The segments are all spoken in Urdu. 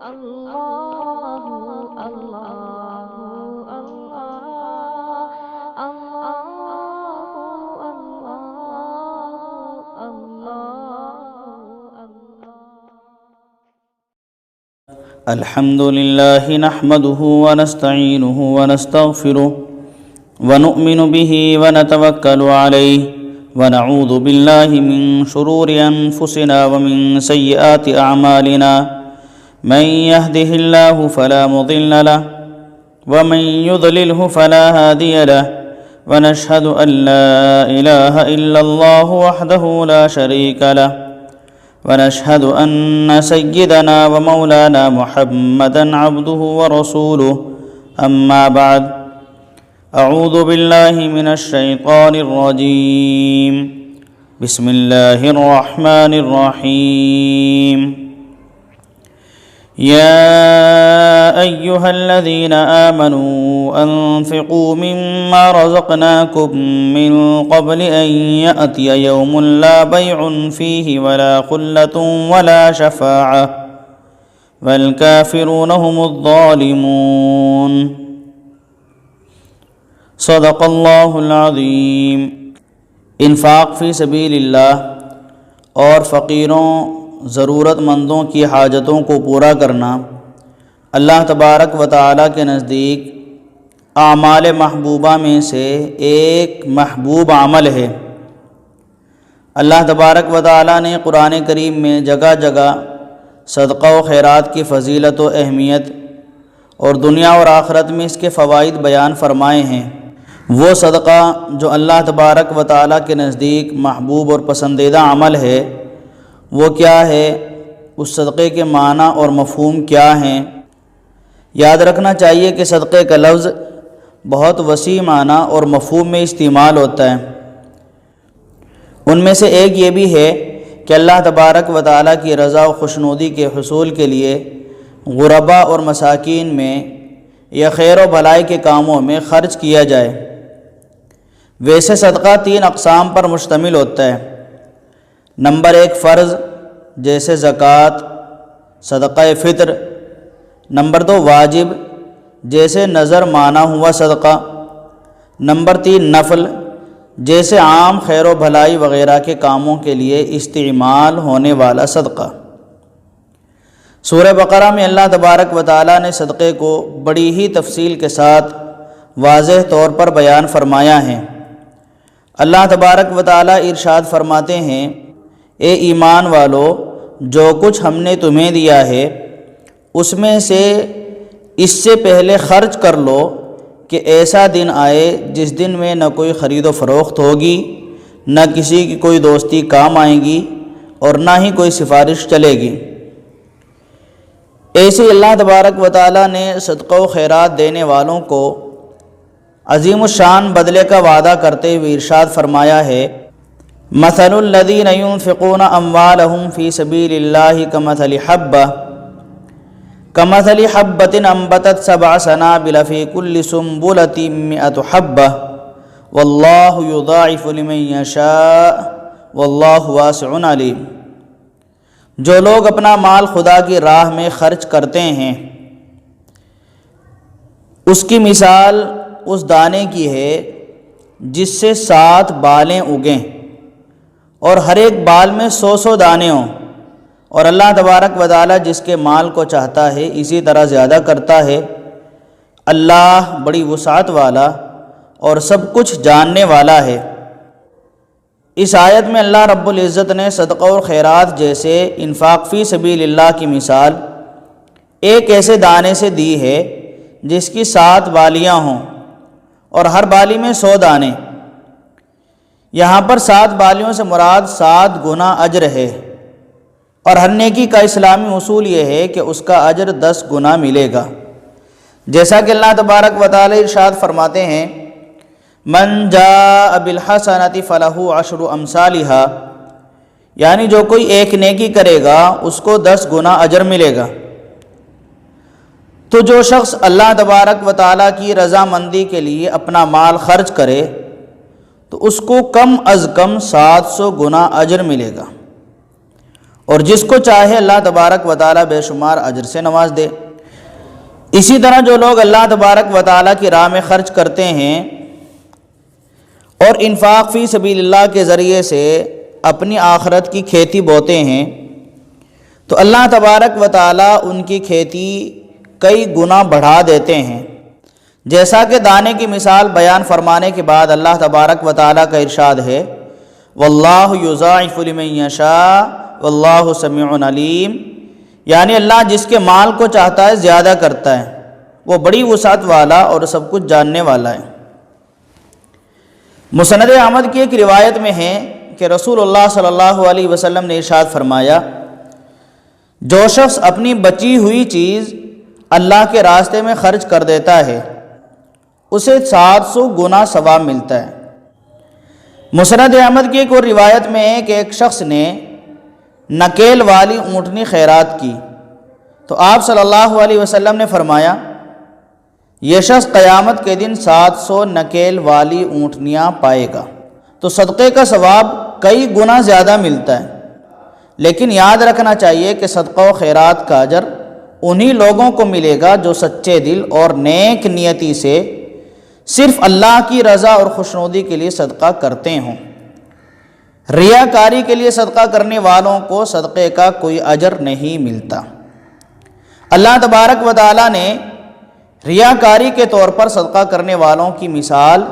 اللہ اللہ اللہ اللہ اللہ الحمد لله نحمده ونستعينه ونستغفره ونؤمن به ونتوكل عليه ونعوذ بالله من شرور أنفسنا ومن سيئات أعمالنا من يهده الله فلا مضل له ومن يضلله فلا هادي له ونشهد أن لا إله إلا الله وحده لا شريك له ونشهد أن سيدنا ومولانا محمدًا عبده ورسوله أما بعد أعوذ بالله من الشيطان الرجيم بسم الله الرحمن الرحيم يا أيها الذين آمنوا أنفقوا مما رزقناكم من قبل أن يأتي يوم لا بيع فيه ولا خلة ولا شفاعة والكافرون هم الظالمون صدق اللہ العظیم۔ انفاق فی سبیل اللہ اور فقیروں ضرورت مندوں کی حاجتوں کو پورا کرنا اللہ تبارک و تعالیٰ کے نزدیک اعمال محبوبہ میں سے ایک محبوب عمل ہے۔ اللہ تبارک و تعالیٰ نے قرآن کریم میں جگہ جگہ صدقہ و خیرات کی فضیلت و اہمیت اور دنیا اور آخرت میں اس کے فوائد بیان فرمائے ہیں۔ وہ صدقہ جو اللہ تبارک و تعالیٰ کے نزدیک محبوب اور پسندیدہ عمل ہے وہ کیا ہے، اس صدقے کے معنی اور مفہوم کیا ہیں۔ یاد رکھنا چاہیے کہ صدقے کا لفظ بہت وسیع معنی اور مفہوم میں استعمال ہوتا ہے۔ ان میں سے ایک یہ بھی ہے کہ اللہ تبارک و تعالیٰ کی رضا و خوشنودی کے حصول کے لیے غربا اور مساکین میں یا خیر و بھلائی کے کاموں میں خرچ کیا جائے۔ ویسے صدقہ 3 اقسام پر مشتمل ہوتا ہے۔ نمبر 1 فرض جیسے زکوٰۃ، صدقہ فطر۔ نمبر 2 واجب جیسے نذر مانا ہوا صدقہ۔ نمبر 3 نفل جیسے عام خیر و بھلائی وغیرہ کے کاموں کے لیے استعمال ہونے والا صدقہ۔ سورہ بقرہ میں اللہ تبارک و تعالیٰ نے صدقے کو بڑی ہی تفصیل کے ساتھ واضح طور پر بیان فرمایا ہے۔ اللہ تبارک و تعالیٰ ارشاد فرماتے ہیں، اے ایمان والو، جو کچھ ہم نے تمہیں دیا ہے اس میں سے اس سے پہلے خرچ کر لو کہ ایسا دن آئے جس دن میں نہ کوئی خرید و فروخت ہوگی، نہ کسی کی کوئی دوستی کام آئے گی اور نہ ہی کوئی سفارش چلے گی۔ ایسے اللہ تبارک و تعالیٰ نے صدقہ و خیرات دینے والوں کو عظیم الشان بدلے کا وعدہ کرتے ہوئے ارشاد فرمایا ہے، مثل الذین ينفقون اموالهم فی سبیل اللہ کمثل حبۃ انبتت 7 سنابل فی کل سنبلۃ 100 حبۃ واللہ یضاعف لمن یشاء واللہ واسع علیم۔ جو لوگ اپنا مال خدا کی راہ میں خرچ کرتے ہیں اس کی مثال اس دانے کی ہے جس سے 7 بالیں اگیں اور ہر ایک بال میں 100 دانے ہوں، اور اللہ تبارک و تعالیٰ جس کے مال کو چاہتا ہے اسی طرح زیادہ کرتا ہے۔ اللہ بڑی وسعت والا اور سب کچھ جاننے والا ہے۔ اس آیت میں اللہ رب العزت نے صدقہ اور خیرات جیسے انفاق فی سبیل اللہ کی مثال ایک ایسے دانے سے دی ہے جس کی 7 بالیاں ہوں اور ہر بالی میں 100 دانے۔ یہاں پر 7 بالیوں سے مراد 7 گنا اجر ہے، اور ہر نیکی کا اسلامی اصول یہ ہے کہ اس کا اجر 10 گنا ملے گا، جیسا کہ اللہ تبارک و تعالی ارشاد فرماتے ہیں، من جاء بالحسنۃ فلہ 10 امثالھا، یعنی جو کوئی ایک نیکی کرے گا اس کو 10 گنا اجر ملے گا۔ تو جو شخص اللہ تبارک و تعالیٰ کی رضامندی کے لیے اپنا مال خرچ کرے تو اس کو کم از کم 700 گنا اجر ملے گا، اور جس کو چاہے اللہ تبارک و تعالیٰ بے شمار اجر سے نواز دے۔ اسی طرح جو لوگ اللہ تبارک و تعالیٰ کی راہ میں خرچ کرتے ہیں اور انفاق فی سبیل اللہ کے ذریعے سے اپنی آخرت کی کھیتی بوتے ہیں تو اللہ تبارک و تعالیٰ ان کی کھیتی کئی گنا بڑھا دیتے ہیں، جیسا کہ دانے کی مثال بیان فرمانے کے بعد اللہ تبارک و تعالیٰ کا ارشاد ہے واللہ یضاعف لمن یشاء واللہ سمیع علیم، یعنی اللہ جس کے مال کو چاہتا ہے زیادہ کرتا ہے، وہ بڑی وسعت والا اور سب کچھ جاننے والا ہے۔ مسند احمد کی ایک روایت میں ہے کہ رسول اللہ صلی اللہ علیہ وسلم نے ارشاد فرمایا جو شخص اپنی بچی ہوئی چیز اللہ کے راستے میں خرچ کر دیتا ہے اسے 700 گنا ثواب ملتا ہے۔ مسند احمد کی ایک اور روایت میں ہے کہ ایک شخص نے نکیل والی اونٹنی خیرات کی تو آپ صلی اللہ علیہ وسلم نے فرمایا یہ شخص قیامت کے دن 700 نکیل والی اونٹنیاں پائے گا، تو صدقے کا ثواب کئی گنا زیادہ ملتا ہے۔ لیکن یاد رکھنا چاہیے کہ صدقہ و خیرات کا اجر انہی لوگوں کو ملے گا جو سچے دل اور نیک نیتی سے صرف اللہ کی رضا اور خوشنودی کے لیے صدقہ کرتے ہوں۔ ریاکاری کے لیے صدقہ کرنے والوں کو صدقے کا کوئی اجر نہیں ملتا۔ اللہ تبارک و تعالیٰ نے ریاکاری کے طور پر صدقہ کرنے والوں کی مثال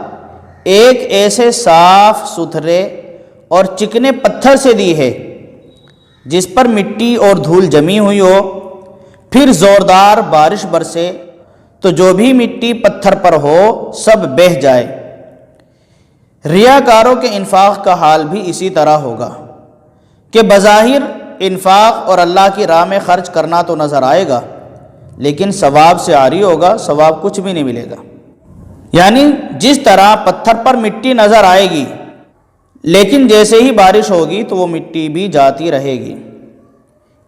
ایک ایسے صاف ستھرے اور چکنے پتھر سے دی ہے جس پر مٹی اور دھول جمی ہوئی ہو، پھر زوردار بارش برسے تو جو بھی مٹی پتھر پر ہو سب بہہ جائے۔ ریاکاروں کے انفاق کا حال بھی اسی طرح ہوگا کہ بظاہر انفاق اور اللہ کی راہ میں خرچ کرنا تو نظر آئے گا لیکن ثواب سے عاری ہوگا، ثواب کچھ بھی نہیں ملے گا۔ یعنی جس طرح پتھر پر مٹی نظر آئے گی لیکن جیسے ہی بارش ہوگی تو وہ مٹی بھی جاتی رہے گی،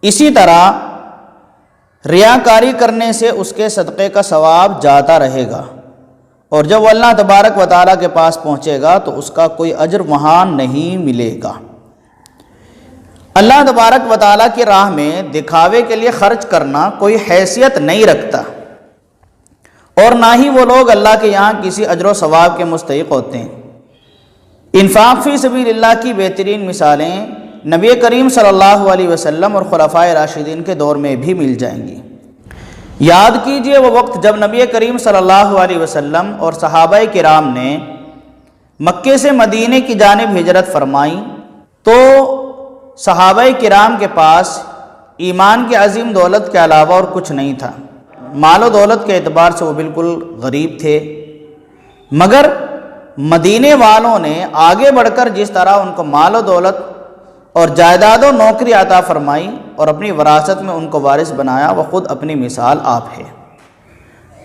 اسی طرح ریاکاری کرنے سے اس کے صدقے کا ثواب جاتا رہے گا، اور جب وہ اللہ تبارک و تعالیٰ کے پاس پہنچے گا تو اس کا کوئی اجر وہاں نہیں ملے گا۔ اللہ تبارک و تعالیٰ کی راہ میں دکھاوے کے لیے خرچ کرنا کوئی حیثیت نہیں رکھتا، اور نہ ہی وہ لوگ اللہ کے یہاں کسی اجر و ثواب کے مستحق ہوتے ہیں۔ انفاق فی سبیل اللہ کی بہترین مثالیں نبی کریم صلی اللہ علیہ وسلم اور خلفائے راشدین کے دور میں بھی مل جائیں گی۔ یاد کیجئے وہ وقت جب نبی کریم صلی اللہ علیہ وسلم اور صحابہ کرام نے مکے سے مدینے کی جانب ہجرت فرمائی تو صحابہ کرام کے پاس ایمان کے عظیم دولت کے علاوہ اور کچھ نہیں تھا۔ مال و دولت کے اعتبار سے وہ بالکل غریب تھے، مگر مدینے والوں نے آگے بڑھ کر جس طرح ان کو مال و دولت اور جائیداد و نوکری عطا فرمائی اور اپنی وراثت میں ان کو وارث بنایا، وہ خود اپنی مثال آپ ہے۔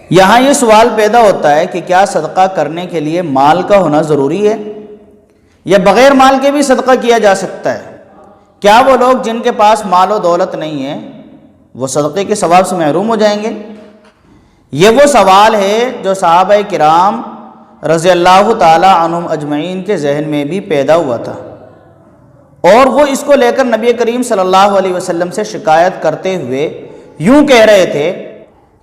یہاں یہ سوال پیدا ہوتا ہے کہ کیا صدقہ کرنے کے لیے مال کا ہونا ضروری ہے یا بغیر مال کے بھی صدقہ کیا جا سکتا ہے؟ کیا وہ لوگ جن کے پاس مال و دولت نہیں ہے وہ صدقے کے ثواب سے محروم ہو جائیں گے؟ یہ وہ سوال ہے جو صحابہ کرام رضی اللہ تعالی عنہم اجمعین کے ذہن میں بھی پیدا ہوا تھا، اور وہ اس کو لے کر نبی کریم صلی اللہ علیہ وسلم سے شکایت کرتے ہوئے یوں کہہ رہے تھے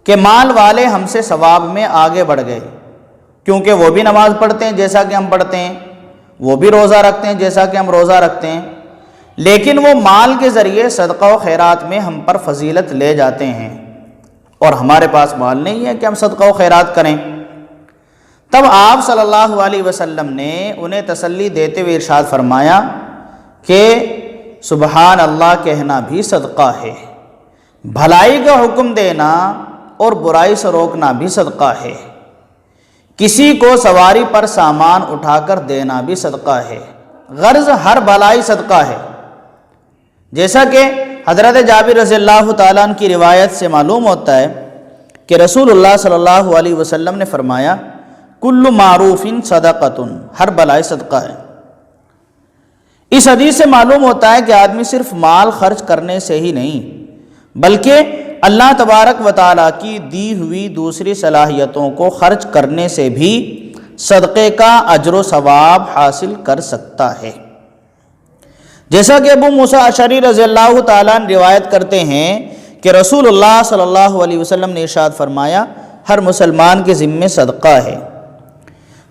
کہ مال والے ہم سے ثواب میں آگے بڑھ گئے، کیونکہ وہ بھی نماز پڑھتے ہیں جیسا کہ ہم پڑھتے ہیں، وہ بھی روزہ رکھتے ہیں جیسا کہ ہم روزہ رکھتے ہیں، لیکن وہ مال کے ذریعے صدقہ و خیرات میں ہم پر فضیلت لے جاتے ہیں، اور ہمارے پاس مال نہیں ہے کہ ہم صدقہ و خیرات کریں۔ تب آپ صلی اللہ علیہ وسلم نے انہیں تسلی دیتے ہوئے ارشاد فرمایا کہ سبحان اللہ کہنا بھی صدقہ ہے، بھلائی کا حکم دینا اور برائی سے روکنا بھی صدقہ ہے، کسی کو سواری پر سامان اٹھا کر دینا بھی صدقہ ہے، غرض ہر بھلائی صدقہ ہے۔ جیسا کہ حضرت جابر رضی اللہ تعالیٰ عنہ کی روایت سے معلوم ہوتا ہے کہ رسول اللہ صلی اللہ علیہ وسلم نے فرمایا کل معروف صدقۃ، ہر بھلائی صدقہ ہے۔ اس حدیث سے معلوم ہوتا ہے کہ آدمی صرف مال خرچ کرنے سے ہی نہیں بلکہ اللہ تبارک و تعالیٰ کی دی ہوئی دوسری صلاحیتوں کو خرچ کرنے سے بھی صدقے کا اجر و ثواب حاصل کر سکتا ہے۔ جیسا کہ ابو موسیٰ اشعری رضی اللہ تعالیٰ عنہ روایت کرتے ہیں کہ رسول اللہ صلی اللہ علیہ وسلم نے ارشاد فرمایا ہر مسلمان کے ذمے صدقہ ہے۔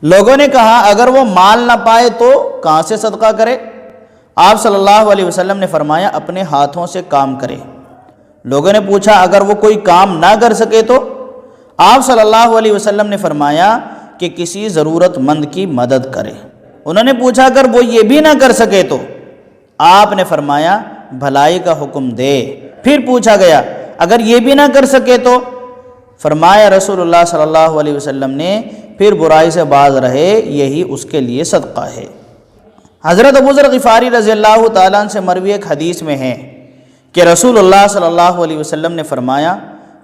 لوگوں نے کہا اگر وہ مال نہ پائے تو کہاں سے صدقہ کرے؟ آپ صلی اللہ علیہ وسلم نے فرمایا اپنے ہاتھوں سے کام کرے۔ لوگوں نے پوچھا اگر وہ کوئی کام نہ کر سکے تو؟ آپ صلی اللہ علیہ وسلم نے فرمایا کہ کسی ضرورت مند کی مدد کرے۔ انہوں نے پوچھا اگر وہ یہ بھی نہ کر سکے تو؟ آپ نے فرمایا بھلائی کا حکم دے۔ پھر پوچھا گیا اگر یہ بھی نہ کر سکے تو؟ فرمایا رسول اللہ صلی اللہ علیہ وسلم نے پھر برائی سے باز رہے، یہی اس کے لیے صدقہ ہے۔ حضرت ابو ذر غفاری رضی اللہ تعالیٰ عنہ سے مروی ایک حدیث میں ہے کہ رسول اللہ صلی اللہ علیہ وسلم نے فرمایا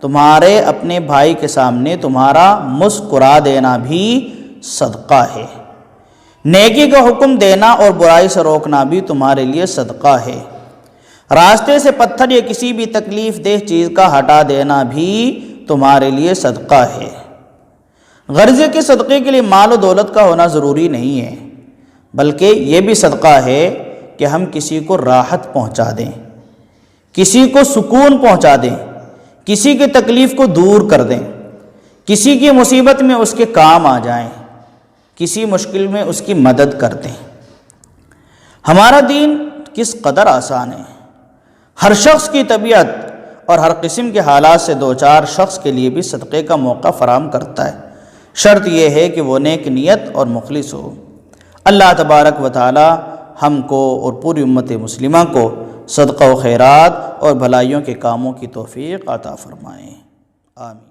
تمہارے اپنے بھائی کے سامنے تمہارا مسکرا دینا بھی صدقہ ہے، نیکی کا حکم دینا اور برائی سے روکنا بھی تمہارے لیے صدقہ ہے، راستے سے پتھر یا کسی بھی تکلیف دہ چیز کا ہٹا دینا بھی تمہارے لیے صدقہ ہے۔ غرض کے صدقے کے لیے مال و دولت کا ہونا ضروری نہیں ہے، بلکہ یہ بھی صدقہ ہے کہ ہم کسی کو راحت پہنچا دیں، کسی کو سکون پہنچا دیں، کسی کی تکلیف کو دور کر دیں، کسی کی مصیبت میں اس کے کام آ جائیں، کسی مشکل میں اس کی مدد کر دیں۔ ہمارا دین کس قدر آسان ہے، ہر شخص کی طبیعت اور ہر قسم کے حالات سے دو چار شخص کے لیے بھی صدقے کا موقع فراہم کرتا ہے، شرط یہ ہے کہ وہ نیک نیت اور مخلص ہو۔ اللہ تبارک و تعالی ہم کو اور پوری امت مسلمہ کو صدقہ و خیرات اور بھلائیوں کے کاموں کی توفیق عطا فرمائیں، آمین۔